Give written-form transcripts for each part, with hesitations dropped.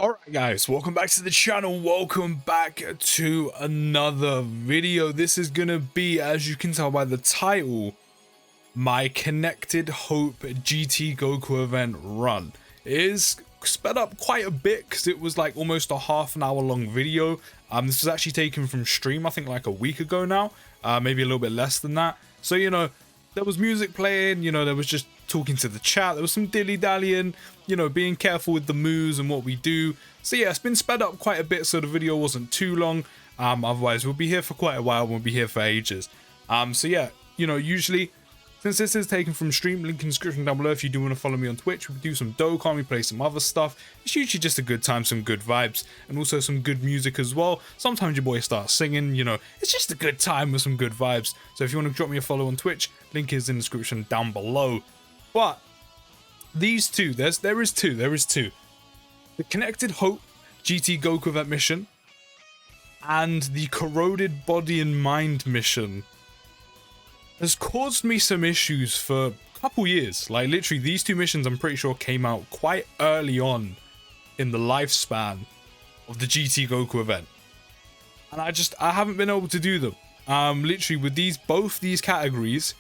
Alright guys, welcome back to the channel, welcome back to another video. This is gonna be, as you can tell by the title, my Connected Hope GT Goku event run. It is sped up quite a bit because it was like almost a half an hour long video. This was actually taken from stream, I think like a week ago now, maybe a little bit less than that. So, you know, there was music playing, you know, there was just talking to the chat, there was some dilly-dallying, you know, being careful with the moves and what we do. So yeah, it's been sped up quite a bit so the video wasn't too long. Otherwise we'll be here for quite a while, we'll be here for ages. So yeah, you know, usually, since this is taken from stream, link in the description down below if you do want to follow me on Twitch. We do some Dokkan, we play some other stuff. It's usually just a good time, some good vibes, and also some good music as well. Sometimes your boy starts singing, you know, it's just a good time with some good vibes. So if you want to drop me a follow on Twitch, link is in the description down below. But these two, there is two. The Connected Hope GT Goku event mission and the Corroded Body and Mind mission has caused me some issues for a couple years. Like literally these two missions I'm pretty sure came out quite early on in the lifespan of the GT Goku event. And I haven't been able to do them. Literally with both these categories,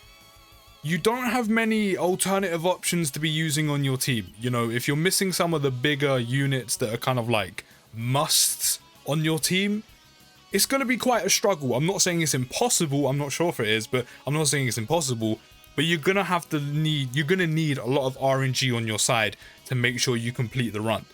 you don't have many alternative options to be using on your team. You know, if you're missing some of the bigger units that are kind of like musts on your team, it's going to be quite a struggle. I'm not saying it's impossible. I'm not sure if it is, but I'm not saying it's impossible. But you're going to need a lot of RNG on your side to make sure you complete the run.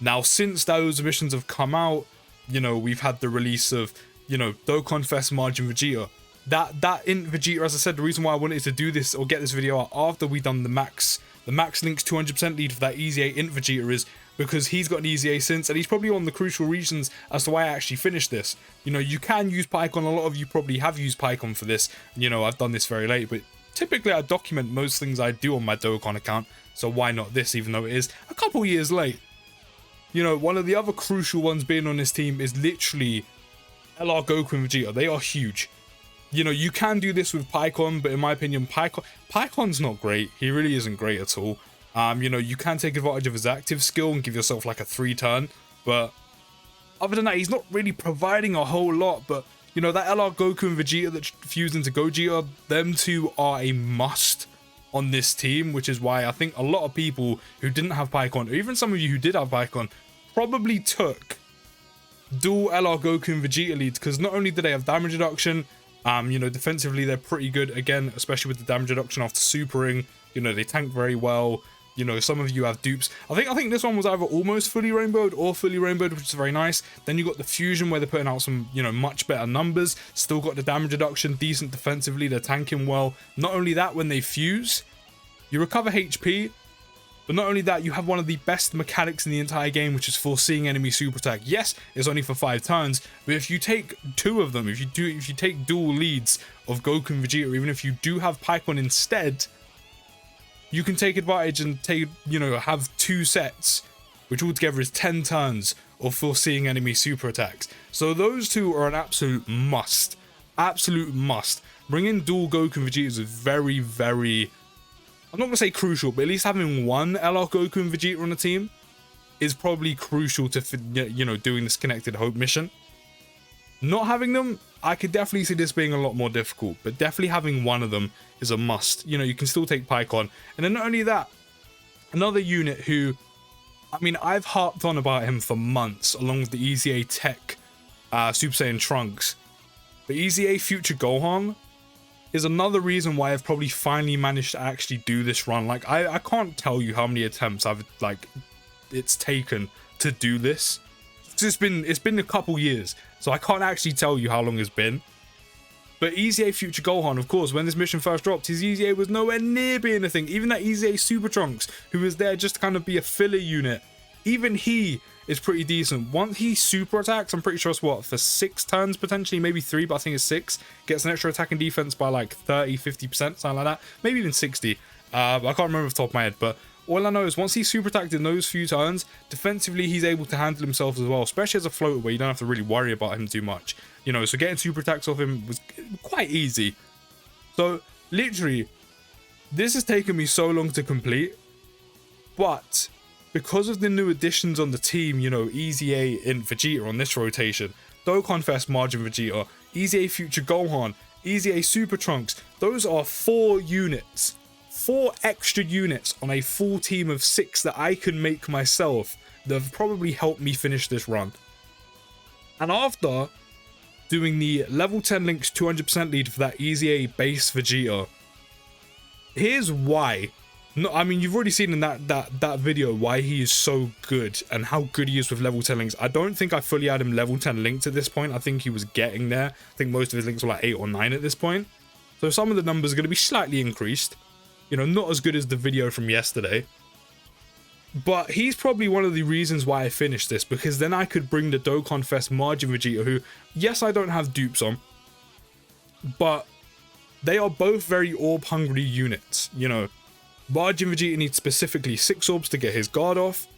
Now, since those missions have come out, you know, we've had the release of, you know, Dokkan Fest Margin Vegeta. That Int Vegeta, as I said, the reason why I wanted to do this or get this video out after we done the Max Link's 200% lead for that Easy A Int Vegeta is because he's got an Easy A since, and he's probably one of the crucial reasons as to why I actually finished this. You know, you can use Pycon, a lot of you probably have used Pycon for this. You know, I've done this very late, but typically I document most things I do on my Dokkan account, so why not this, even though it is a couple years late. You know, one of the other crucial ones being on this team is literally LR Goku and Vegeta. They are huge. You know, you can do this with Pycon, but in my opinion, Pycon's not great. He really isn't great at all. You know, you can take advantage of his active skill and give yourself like a 3-turn, but other than that, he's not really providing a whole lot. But, you know, that LR Goku and Vegeta that fused into Gogeta, them two are a must on this team, which is why I think a lot of people who didn't have Pycon, or even some of you who did have Pycon, probably took dual LR Goku and Vegeta leads, because not only do they have damage reduction, you know, defensively they're pretty good, again, especially with the damage reduction after supering. You know, they tank very well. You know, some of you have dupes. I think this one was either almost fully rainbowed or fully rainbowed, which is very nice. Then you got the fusion where they're putting out some, you know, much better numbers. Still got the damage reduction, decent defensively, they're tanking well. Not only that, when they fuse, you recover HP. But not only that, you have one of the best mechanics in the entire game, which is foreseeing enemy super attack. Yes, it's only for 5 turns, but if you take 2 of them, if you take dual leads of Goku and Vegeta, or even if you do have Pycon instead, you can take advantage and have 2 sets, which altogether is 10 turns of foreseeing enemy super attacks. So those two are an absolute must. Absolute must. Bringing dual Goku and Vegeta is very, very, I'm not going to say crucial, but at least having one LR Goku and Vegeta on the team is probably crucial to, you know, doing this Connected Hope mission. Not having them, I could definitely see this being a lot more difficult, but definitely having one of them is a must. You know, you can still take Pycon. And then not only that, another unit who, I mean, I've harped on about him for months, along with the Easy A Tech Super Saiyan Trunks. But Easy A Future Gohan is another reason why I've probably finally managed to actually do this run. Like, I can't tell you how many attempts it's taken to do this. It's been a couple years, so I can't actually tell you how long it's been. But Easy A Future Gohan, of course, when this mission first dropped, his Easy A was nowhere near being a thing. Even that Easy A Super Trunks, who was there just to kind of be a filler unit, even he is pretty decent. Once he super attacks, I'm pretty sure it's what, for 6 turns potentially, maybe 3, but I think it's 6. Gets an extra attack and defense by like 30, 50%, something like that. Maybe even 60. I can't remember off the top of my head, but all I know is once he's super attacked in those few turns, defensively he's able to handle himself as well, especially as a floater where you don't have to really worry about him too much. You know, so getting super attacks off him was quite easy. So literally, this has taken me so long to complete, but because of the new additions on the team, you know, Easy A in Vegeta on this rotation, Dokkan Fest Margin Vegeta, Easy A Future Gohan, Easy A Super Trunks, those are 4 units. 4 extra units on a full team of 6 that I can make myself that have probably helped me finish this run. And after doing the level 10 links 200% lead for that Easy A base Vegeta, here's why. No, I mean, you've already seen in that video why he is so good and how good he is with level 10 links. I don't think I fully had him level 10 linked at this point. I think he was getting there. I think most of his links were like 8 or 9 at this point. So some of the numbers are going to be slightly increased. You know, not as good as the video from yesterday. But he's probably one of the reasons why I finished this, because then I could bring the Dokkan Fest Margin Vegeta, who, yes, I don't have dupes on, but they are both very orb-hungry units, you know. Margin Vegeta needs specifically 6 orbs to get his guard off.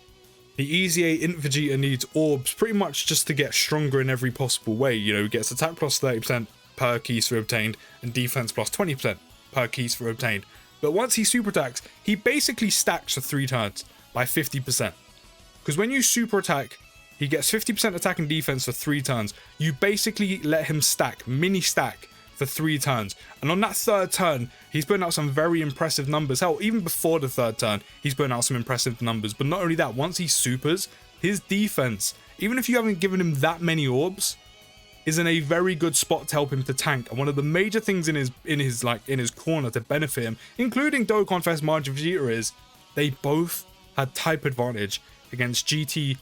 The Easy A Int Vegeta needs orbs pretty much just to get stronger in every possible way. You know, he gets attack plus 30% per keys for obtained and defense plus 20% per keys for obtained. But once he super attacks, he basically stacks for 3 turns by 50%. Because when you super attack, he gets 50% attack and defense for 3 turns. You basically let him stack, mini stack, for 3 turns. And on that 3rd turn, he's putting out some very impressive numbers. Hell, even before the 3rd turn, he's putting out some impressive numbers. But not only that, once he supers, his defense, even if you haven't given him that many orbs, is in a very good spot to help him to tank. And one of the major things in his corner to benefit him, including Dokkan Fest Margin Vegeta, is they both had type advantage against Super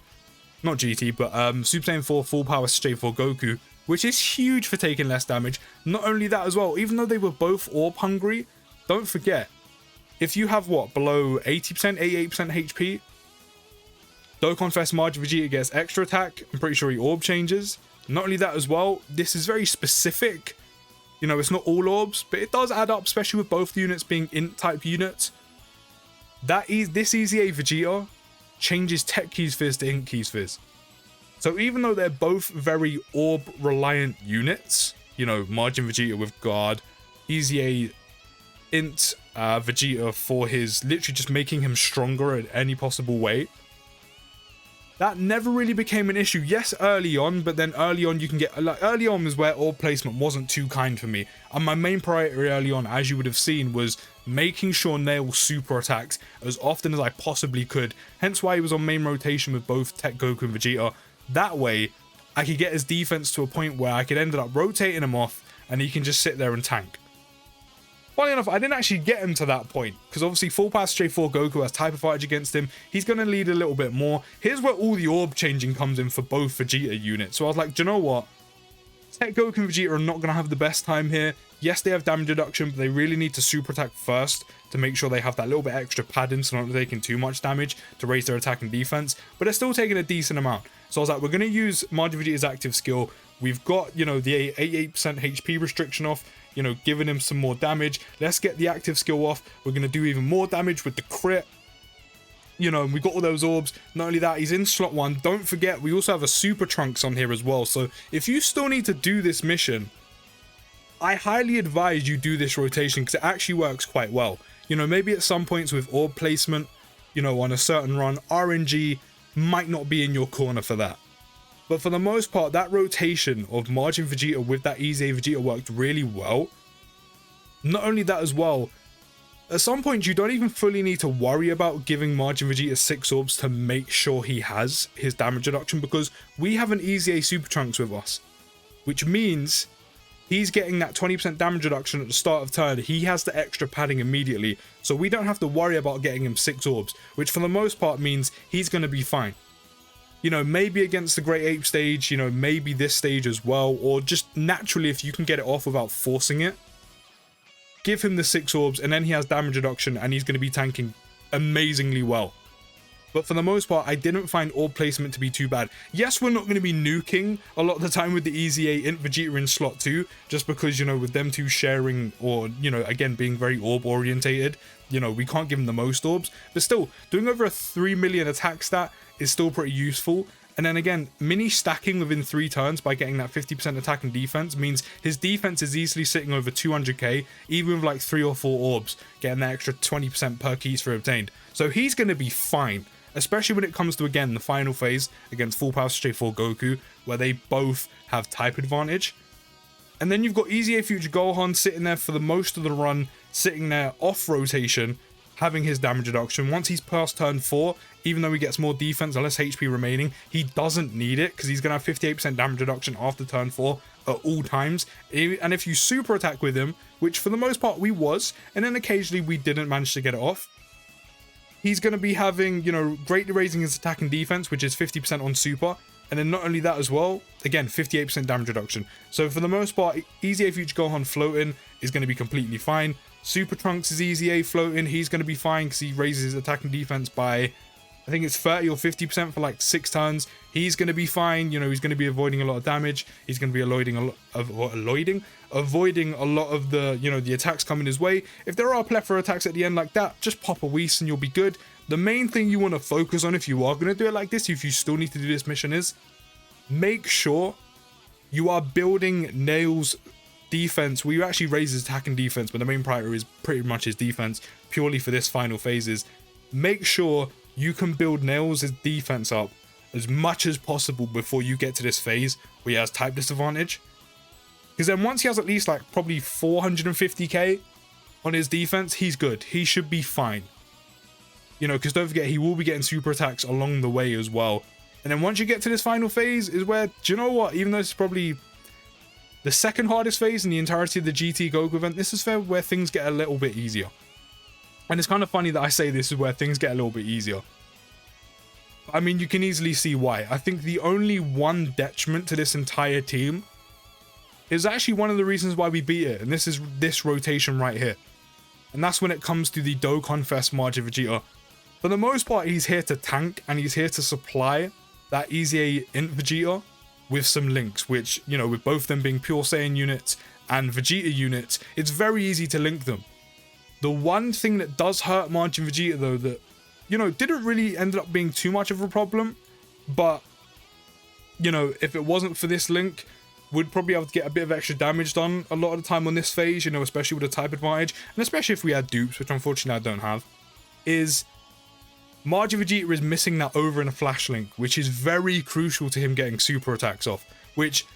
Saiyan 4 Full Power Stage 4 Goku, which is huge for taking less damage. Not only that as well, even though they were both orb hungry, don't forget, if you have what, below 80%, 88% HP, Dokkan Fest Margin Vegeta gets extra attack. I'm pretty sure he orb changes. Not only that as well, this is very specific. You know, it's not all orbs, but it does add up, especially with both units being int type units. This Easy A Vegeta changes Tech Keys Fizz to Int Keys Fizz. So even though they're both very orb reliant units, you know, Margin Vegeta with guard, Easy A Int Vegeta for his literally just making him stronger in any possible way, that never really became an issue. Yes, early on, but then early on you can get, like, early on was where orb placement wasn't too kind for me. And my main priority early on, as you would have seen, was making sure Nail super attacks as often as I possibly could. Hence why he was on main rotation with both Tech Goku and Vegeta. That way, I could get his defense to a point where I could end up rotating him off and he can just sit there and tank. Funny enough, I didn't actually get him to that point, because obviously Full Power Stage 4 Goku has type advantage against him. He's going to lead a little bit more. Here's where all the orb changing comes in for both Vegeta units. So I was like, do you know what? Tech Goku and Vegeta are not going to have the best time here. Yes, they have damage reduction, but they really need to super attack first to make sure they have that little bit extra padding so they're not taking too much damage to raise their attack and defense. But they're still taking a decent amount. So I was like, we're going to use Margin Vegeta's active skill. We've got, you know, the 88% HP restriction off, you know, giving him some more damage. Let's get the active skill off. We're going to do even more damage with the crit. You know, and we got all those orbs. Not only that, he's in slot 1. Don't forget, we also have a Super Trunks on here as well. So if you still need to do this mission, I highly advise you do this rotation because it actually works quite well. You know, maybe at some points with orb placement, you know, on a certain run, RNG might not be in your corner for that. But for the most part, that rotation of Margin Vegeta with that Easy A Vegeta worked really well. Not only that as well, at some point you don't even fully need to worry about giving Margin Vegeta 6 orbs to make sure he has his damage reduction, because we have an Easy A Super Trunks with us. Which means he's getting that 20% damage reduction at the start of turn. He has the extra padding immediately. So we don't have to worry about getting him 6 orbs, which for the most part means he's going to be fine. You know, maybe against the Great Ape stage, you know, maybe this stage as well, or just naturally if you can get it off without forcing it, give him the 6 orbs and then he has damage reduction and he's going to be tanking amazingly well. But for the most part, I didn't find orb placement to be too bad. Yes, we're not going to be nuking a lot of the time with the Easy A Int Vegeta in slot 2, just because, you know, with them two sharing or, you know, again, being very orb orientated, you know, we can't give them the most orbs. But still, doing over a 3 million attack stat is still pretty useful. And then again, mini stacking within 3 turns by getting that 50% attack and defense means his defense is easily sitting over 200k, even with like 3 or 4 orbs, getting that extra 20% per keys for obtained. So he's going to be fine. especially when it comes to, again, the final phase against full power stage 4 Goku, where they both have type advantage. And then you've got Easy A Future Gohan sitting there for the most of the run, sitting there off rotation, having his damage reduction. Once he's past turn 4, even though he gets more defense and less HP remaining, he doesn't need it because he's going to have 58% damage reduction after turn 4 at all times. And if you super attack with him, which for the most part we was, and then occasionally we didn't manage to get it off, he's going to be having, you know, greatly raising his attack and defense, which is 50% on super. And then not only that as well, again, 58% damage reduction. So for the most part, Easy A Future Gohan floating is going to be completely fine. Super Trunks is Easy A floating. He's going to be fine because he raises his attack and defense by, I think it's 30 or 50% for like 6 turns. He's going to be fine. You know, he's going to be avoiding a lot of damage. He's going to be avoiding a lot of the, you know, the attacks coming his way. If there are a plethora of attacks at the end like that, just pop a Whis and you'll be good. The main thing you want to focus on if you are going to do it like this, if you still need to do this mission, is make sure you are building Nail's defense, where you actually raise his attack and defense, but the main priority is pretty much his defense purely for this final phases. Make sure you can build Nail's defense up as much as possible before you get to this phase where he has type disadvantage. Because then once he has at least like probably 450k on his defense, he's good. He should be fine. You know, because don't forget, he will be getting super attacks along the way as well. And then once you get to this final phase is where, do you know what? Even though it's probably the second hardest phase in the entirety of the GT Goku event, this is where things get a little bit easier. And it's kind of funny that I say this is where things get a little bit easier. I mean, you can easily see why. I think the only one detriment to this entire team is actually one of the reasons why we beat it. And this is this rotation right here. And that's when it comes to the Dokkan Fest Margin Vegeta. For the most part, he's here to tank and he's here to supply that Easy A Int Vegeta with some links, which, you know, with both them being Pure Saiyan units and Vegeta units, it's very easy to link them. The one thing that does hurt Margin Vegeta, though, that, you know, didn't really end up being too much of a problem, but, you know, if it wasn't for this link, would probably have to get a bit of extra damage done a lot of the time on this phase, you know, especially with a type advantage, and especially if we had dupes, which unfortunately I don't have, is Margin Vegeta is missing that over in a flash link, which is very crucial to him getting super attacks off, which,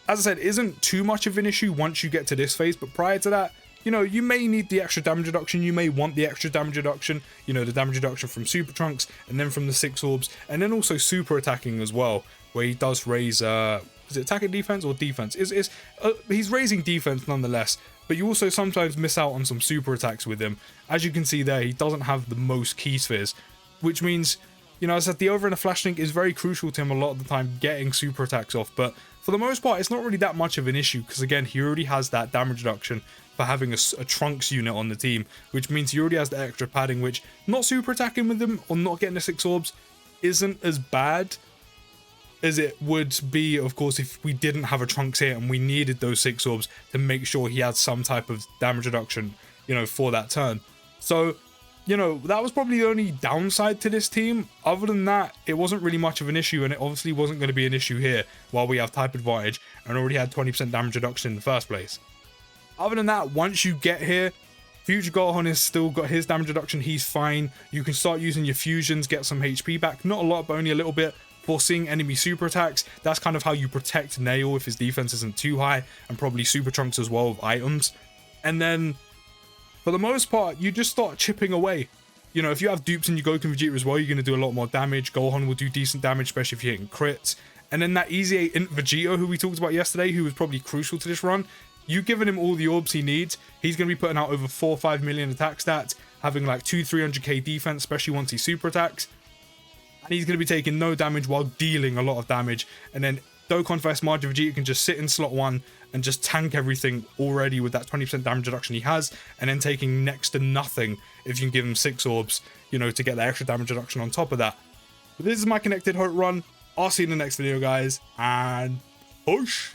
as I said, isn't too much of an issue once you get to this phase, but prior to that, you know, you may need the extra damage reduction, you may want the extra damage reduction, you know, the damage reduction from Super Trunks, and then from the 6 orbs, and then also super attacking as well, where he does raise, is it attack and defense or defense? He's raising defense nonetheless, but you also sometimes miss out on some super attacks with him. As you can see there, he doesn't have the most key spheres, which means, you know, as I said, the over and a flash link is very crucial to him a lot of the time, getting super attacks off, but for the most part, it's not really that much of an issue, because again, he already has that damage reduction for having a Trunks unit on the team, which means he already has the extra padding, which not super attacking with him or not getting the 6 orbs isn't as bad as it would be, of course, if we didn't have a Trunks here and we needed those 6 orbs to make sure he had some type of damage reduction, you know, for that turn. So, you know, that was probably the only downside to this team. Other than that, it wasn't really much of an issue, and it obviously wasn't going to be an issue here while we have type advantage and already had 20% damage reduction in the first place. Other than that, once you get here, Future Gohan has still got his damage reduction, he's fine. You can start using your fusions, get some HP back, not a lot, but only a little bit, forcing enemy super attacks. That's kind of how you protect Nail if his defense isn't too high, and probably Super Trunks as well with items. And then, for the most part, you just start chipping away. You know, if you have dupes in your Goku and Vegeta as well, you're going to do a lot more damage. Gohan will do decent damage, especially if you're hitting crits. And then that Easy A Int Vegeta, who we talked about yesterday, who was probably crucial to this run, you've given him all the orbs he needs. He's going to be putting out over 4 or 5 million attack stats, having like 200-300k defense, especially once he super attacks. And he's going to be taking no damage while dealing a lot of damage. And then Dokkan Fest Margin Vegeta can just sit in slot 1 and just tank everything already with that 20% damage reduction he has, and then taking next to nothing if you can give him 6 orbs, you know, to get that extra damage reduction on top of that. But this is my Connected Hope run. I'll see you in the next video, guys, and push!